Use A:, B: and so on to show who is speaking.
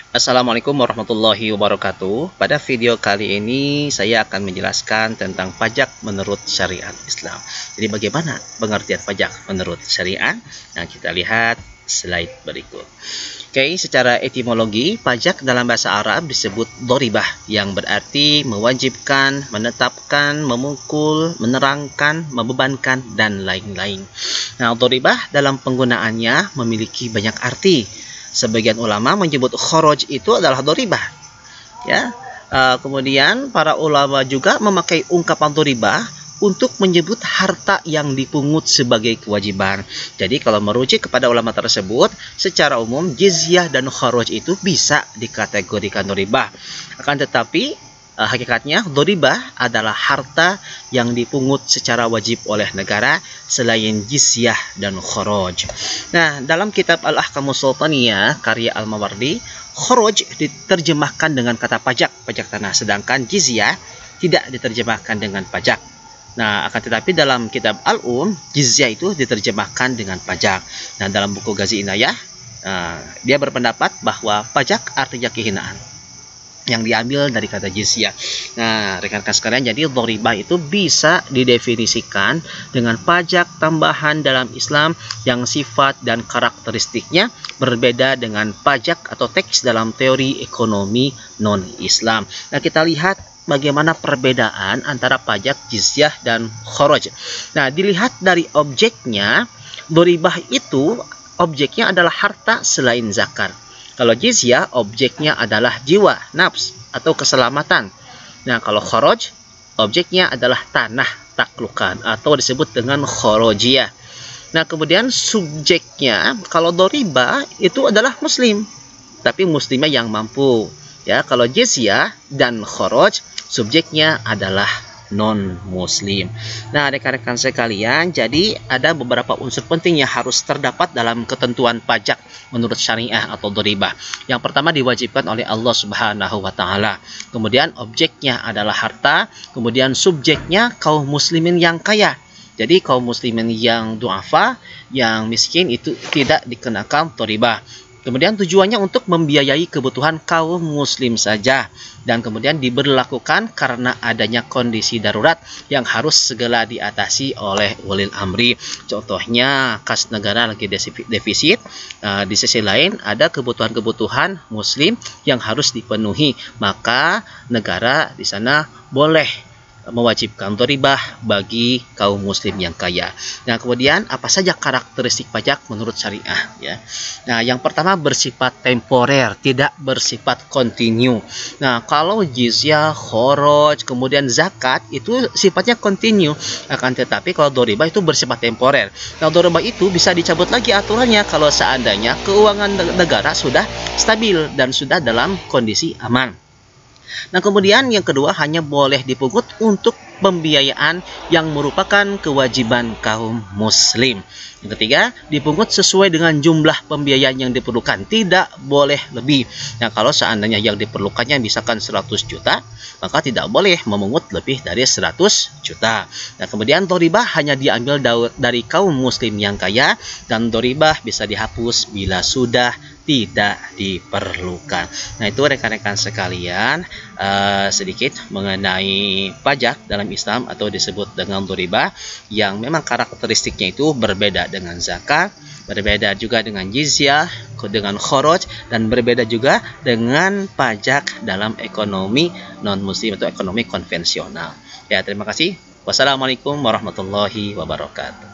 A: Assalamualaikum warahmatullahi wabarakatuh. Pada video kali ini saya akan menjelaskan tentang pajak menurut syariat Islam. Jadi bagaimana pengertian pajak menurut syariat? Nah, kita lihat slide berikut. Oke, secara etimologi, pajak dalam bahasa Arab disebut doribah, yang berarti mewajibkan, menetapkan, memukul, menerangkan, membebankan, dan lain-lain. Nah, doribah dalam penggunaannya memiliki banyak arti. Sebagian ulama menyebut kharaj itu adalah doribah, ya. Kemudian para ulama juga memakai ungkapan doribah untuk menyebut harta yang dipungut sebagai kewajiban. Jadi kalau merujuk kepada ulama tersebut, secara umum jizyah dan kharaj itu bisa dikategorikan doribah. Akan tetapi hakikatnya doribah adalah harta yang dipungut secara wajib oleh negara selain jizyah dan kharaj. Nah, dalam kitab Al-Ahkamus Sultaniyah karya Al-Mawardi, kharaj diterjemahkan dengan kata pajak tanah, sedangkan jizyah tidak diterjemahkan dengan pajak. Nah, akan tetapi dalam kitab Al-Um, jizyah itu diterjemahkan dengan pajak. Nah, dalam buku Ghazi Inayah, dia berpendapat bahwa pajak artinya kehinaan yang diambil dari kata jizyah. Nah, rekan-rekan sekalian, jadi doribah itu bisa didefinisikan dengan pajak tambahan dalam Islam yang sifat dan karakteristiknya berbeda dengan pajak atau teks dalam teori ekonomi non-Islam. Nah, kita lihat bagaimana perbedaan antara pajak, jizyah, dan kharaj. Nah, dilihat dari objeknya, doribah itu objeknya adalah harta selain zakat. Kalau jizyah, objeknya adalah jiwa, nafs, atau keselamatan. Nah, kalau kharaj, objeknya adalah tanah taklukan, atau disebut dengan kharajiyah. Nah, kemudian subjeknya, kalau doribah, itu adalah muslim, tapi muslimnya yang mampu. Ya, kalau jizyah dan kharaj, subjeknya adalah non-muslim. Nah, rekan-rekan sekalian, jadi ada beberapa unsur penting yang harus terdapat dalam ketentuan pajak menurut syariah atau doribah. Yang pertama, diwajibkan oleh Allah Subhanahu wa Ta'ala. Kemudian objeknya adalah harta. Kemudian subjeknya kaum muslimin yang kaya. Jadi kaum muslimin yang du'afa, yang miskin itu tidak dikenakan doribah. Kemudian tujuannya untuk membiayai kebutuhan kaum muslim saja, dan kemudian diberlakukan karena adanya kondisi darurat yang harus segera diatasi oleh ulil amri. Contohnya kas negara lagi defisit, di sisi lain ada kebutuhan-kebutuhan muslim yang harus dipenuhi, maka negara di sana boleh mewajibkan doribah bagi kaum muslim yang kaya. Nah, kemudian apa saja karakteristik pajak menurut syariah, ya? Nah, yang pertama bersifat temporer, tidak bersifat kontinu. Nah, kalau jizyah, kharaj, kemudian zakat itu sifatnya kontinu. Akan tetapi kalau doribah itu bersifat temporer. Nah, doribah itu bisa dicabut lagi aturannya kalau seandainya keuangan negara sudah stabil dan sudah dalam kondisi aman. Nah, kemudian yang kedua, hanya boleh dipungut untuk pembiayaan yang merupakan kewajiban kaum muslim. Yang ketiga, dipungut sesuai dengan jumlah pembiayaan yang diperlukan, tidak boleh lebih. Nah, kalau seandainya yang diperlukannya misalkan 100 juta, maka tidak boleh memungut lebih dari 100 juta. Nah, kemudian doribah hanya diambil dari kaum muslim yang kaya, dan doribah bisa dihapus bila sudah tidak diperlukan. Nah, itu rekan-rekan sekalian, sedikit mengenai pajak dalam Islam atau disebut dengan doribah, yang memang karakteristiknya itu berbeda dengan zakat, berbeda juga dengan jizyah, dengan kharaj, dan berbeda juga dengan pajak dalam ekonomi non-muslim atau ekonomi konvensional. Ya, terima kasih. Wassalamualaikum warahmatullahi wabarakatuh.